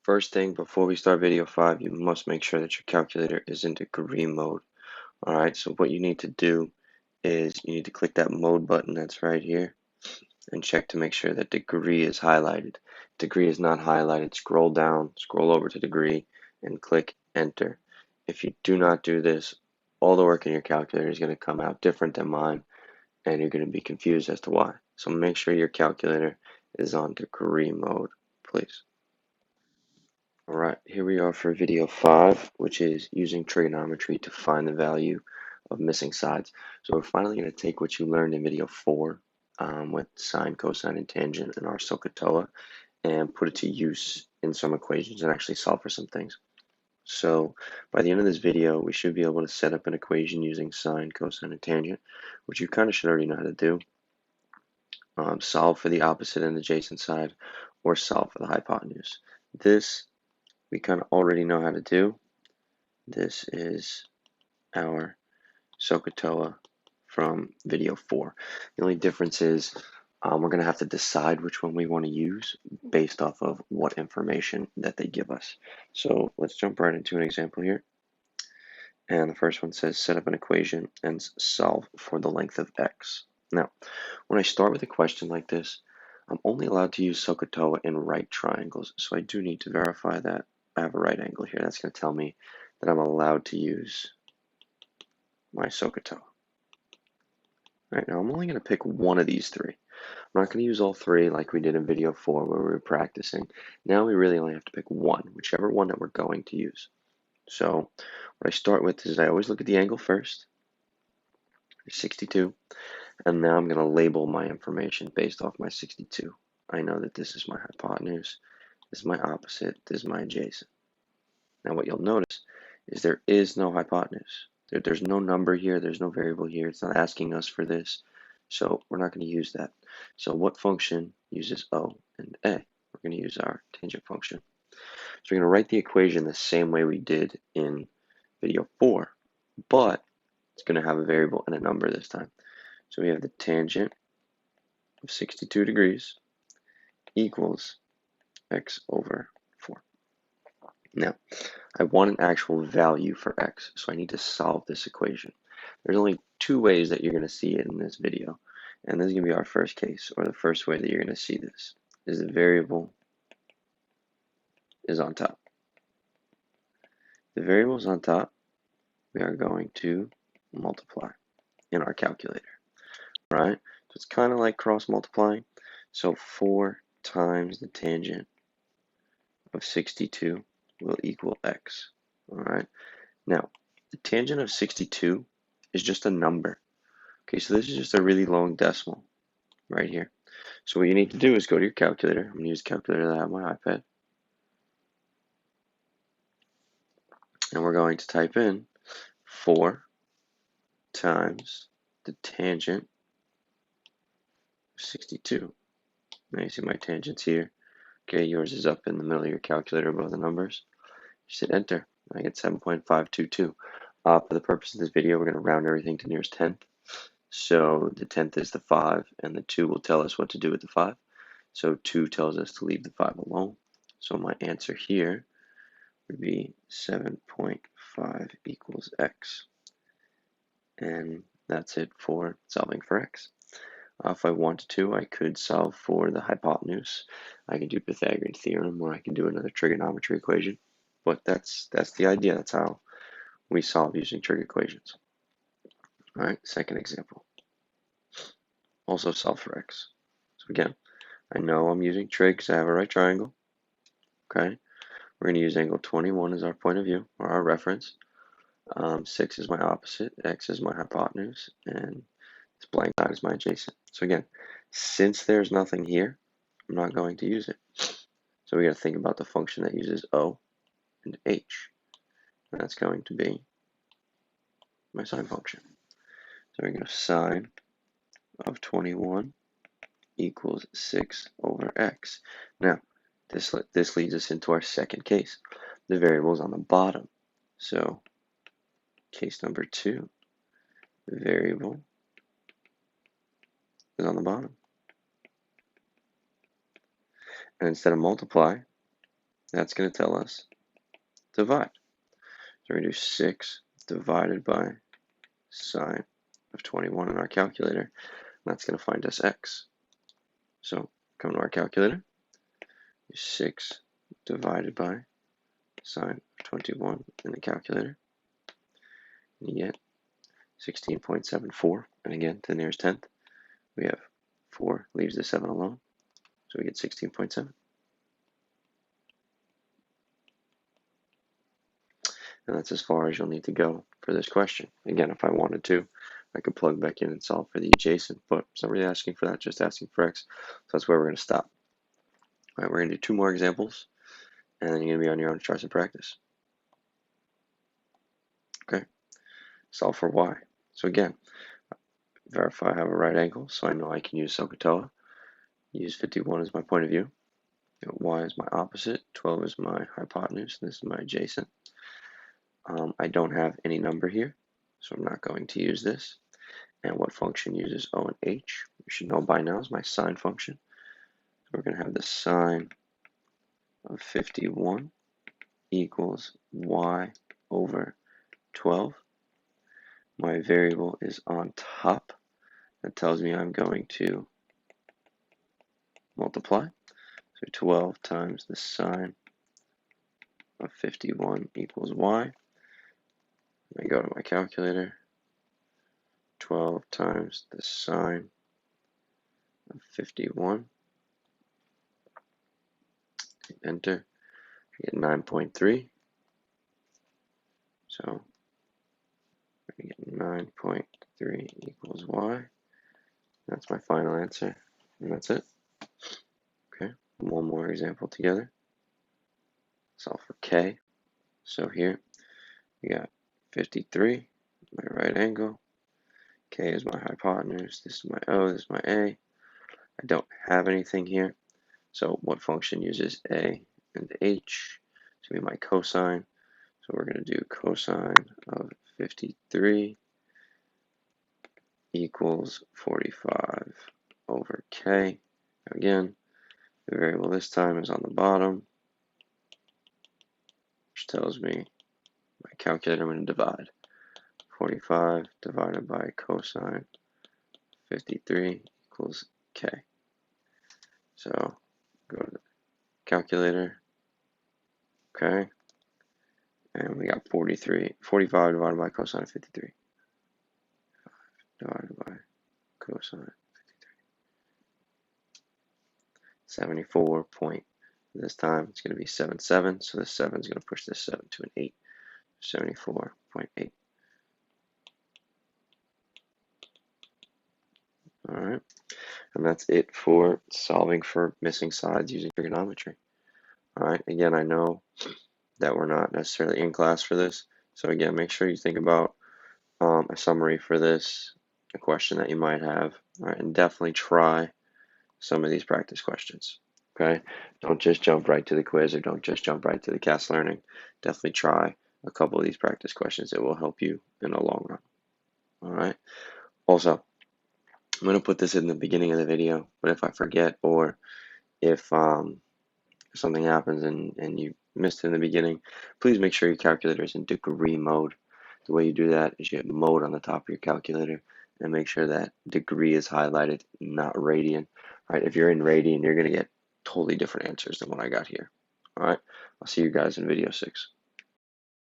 First thing, before we start video 5, you must make sure that your calculator is in degree mode. Alright, so what you need to do is you need to click that mode button that's right here and check to make sure that degree is highlighted. Degree is not highlighted, scroll down, scroll over to degree, and click enter. If you do not do this, all the work in your calculator is going to come out different than mine, and you're going to be confused as to why. So make sure your calculator is on degree mode, please. Alright, here we are for video 5, which is using trigonometry to find the value of missing sides. So we're finally going to take what you learned in video 4 with sine, cosine, and tangent and our SOHCAHTOA and put it to use in some equations and actually solve for some things. So by the end of this video, we should be able to set up an equation using sine, cosine, and tangent, which you kind of should already know how to do. Solve for the opposite and adjacent side, or solve for the hypotenuse. This we kind of already know how to do. This is our SOHCAHTOA from video 4. The only difference is we're going to have to decide which one we want to use based off of what information that they give us. So let's jump right into an example here. And the first one says set up an equation and solve for the length of x. Now, when I start with a question like this, I'm only allowed to use SOHCAHTOA in right triangles, so I do need to verify that I have a right angle here. That's going to tell me that I'm allowed to use my SOHCAHTOA. Alright, now I'm only going to pick one of these three. I'm not going to use all three like we did in video 4 where we were practicing. Now we really only have to pick one, whichever one that we're going to use. So what I start with is I always look at the angle first, 62, and now I'm going to label my information based off my 62. I know that this is my hypotenuse, this is my opposite, this is my adjacent. Now what you'll notice is there is no hypotenuse. There's no number here, there's no variable here, it's not asking us for this, so we're not going to use that. So what function uses O and A? We're going to use our tangent function. So we're going to write the equation the same way we did in video 4, but it's going to have a variable and a number this time. So we have the tangent of 62 degrees equals x over 4. Now, I want an actual value for x, so I need to solve this equation. There's only two ways that you're going to see it in this video, and this is going to be our first case, or the first way that you're going to see this, is the variable is on top. The variable is on top, we are going to multiply in our calculator, right? So it's kind of like cross multiplying. So 4 times the tangent of 62 will equal x, all right? Now, the tangent of 62 is just a number. Okay, so this is just a really long decimal right here. So what you need to do is go to your calculator. I'm going to use the calculator that I have on my iPad. And we're going to type in 4 times the tangent of 62. Now you see my tangents here. Okay, yours is up in the middle of your calculator above the numbers. Just hit enter. I get 7.522. For the purpose of this video, we're going to round everything to nearest tenth. So the tenth is the 5, and the 2 will tell us what to do with the 5. So 2 tells us to leave the 5 alone. So my answer here would be 7.5 equals x. And that's it for solving for x. If I wanted to, I could solve for the hypotenuse. I could do Pythagorean theorem, or I could do another trigonometry equation. But that's the idea. That's how we solve using trig equations. All right, second example. Also solve for x. So again, I know I'm using trig because I have a right triangle. Okay, we're going to use angle 21 as our point of view, or our reference. 6 is my opposite, x is my hypotenuse, and this blank dot is my adjacent. So again, since there's nothing here, I'm not going to use it. So we got to think about the function that uses O and H. And that's going to be my sine function. So we go sine of 21 equals 6 over x. Now, this leads us into our second case. The variable is on the bottom. So case number 2, the variable is on the bottom. And instead of multiply, that's going to tell us divide. So we're going to do 6 divided by sine of 21 in our calculator. That's going to find us x. So come to our calculator. 6 divided by sine of 21 in the calculator. And you get 16.74. And again, to the nearest tenth, we have 4 leaves the 7 alone. So we get 16.7. And that's as far as you'll need to go for this question. Again, if I wanted to, I could plug back in and solve for the adjacent, but it's not really asking for that, just asking for x. So that's where we're going to stop. All right, we're going to do 2 more examples, and then you're going to be on your own to try some practice. Okay, solve for y. So again, verify I have a right angle, so I know I can use SOHCAHTOA. Use 51 as my point of view. Y is my opposite, 12 is my hypotenuse, this is my adjacent. I don't have any number here, so I'm not going to use this. And what function uses O and H? You should know by now is my sine function. So we're going to have the sine of 51 equals y over 12. My variable is on top. That tells me I'm going to multiply. So 12 times the sine of 51 equals y. I go to my calculator. 12 times the sine of 51. Enter. I get 9.3. So we get 9.3 equals y. That's my final answer, and that's it. Okay, one more example together. Solve for k. So here we got 53, my right angle. K is my hypotenuse. This is my O. This is my A. I don't have anything here. So what function uses A and H? It's going to be my cosine. So we're going to do cosine of 53 equals 45 over k. Again, the variable this time is on the bottom, which tells me my calculator I'm going to divide. 45 divided by cosine 53 equals k. So go to the calculator, okay, and we got 45 divided by cosine 53. Divided by cosine 74 point. This time it's going to be 77, so this 7 is going to push this 7 to an 8. 74.8. All right, and that's it for solving for missing sides using trigonometry. All right, again, I know that we're not necessarily in class for this, so again, make sure you think about a summary for this, a question that you might have, all right, and definitely try some of these practice questions. Okay, don't just jump right to the quiz or don't just jump right to the CAS learning. Definitely try a couple of these practice questions. It will help you in the long run. All right. Also, I'm going to put this in the beginning of the video, but if I forget or if something happens and you missed it in the beginning, please make sure your calculator is in degree mode. The way you do that is you hit mode on the top of your calculator and make sure that degree is highlighted, not radian. All right, if you're in radian, you're going to get totally different answers than what I got here. All right, I'll see you guys in video 6.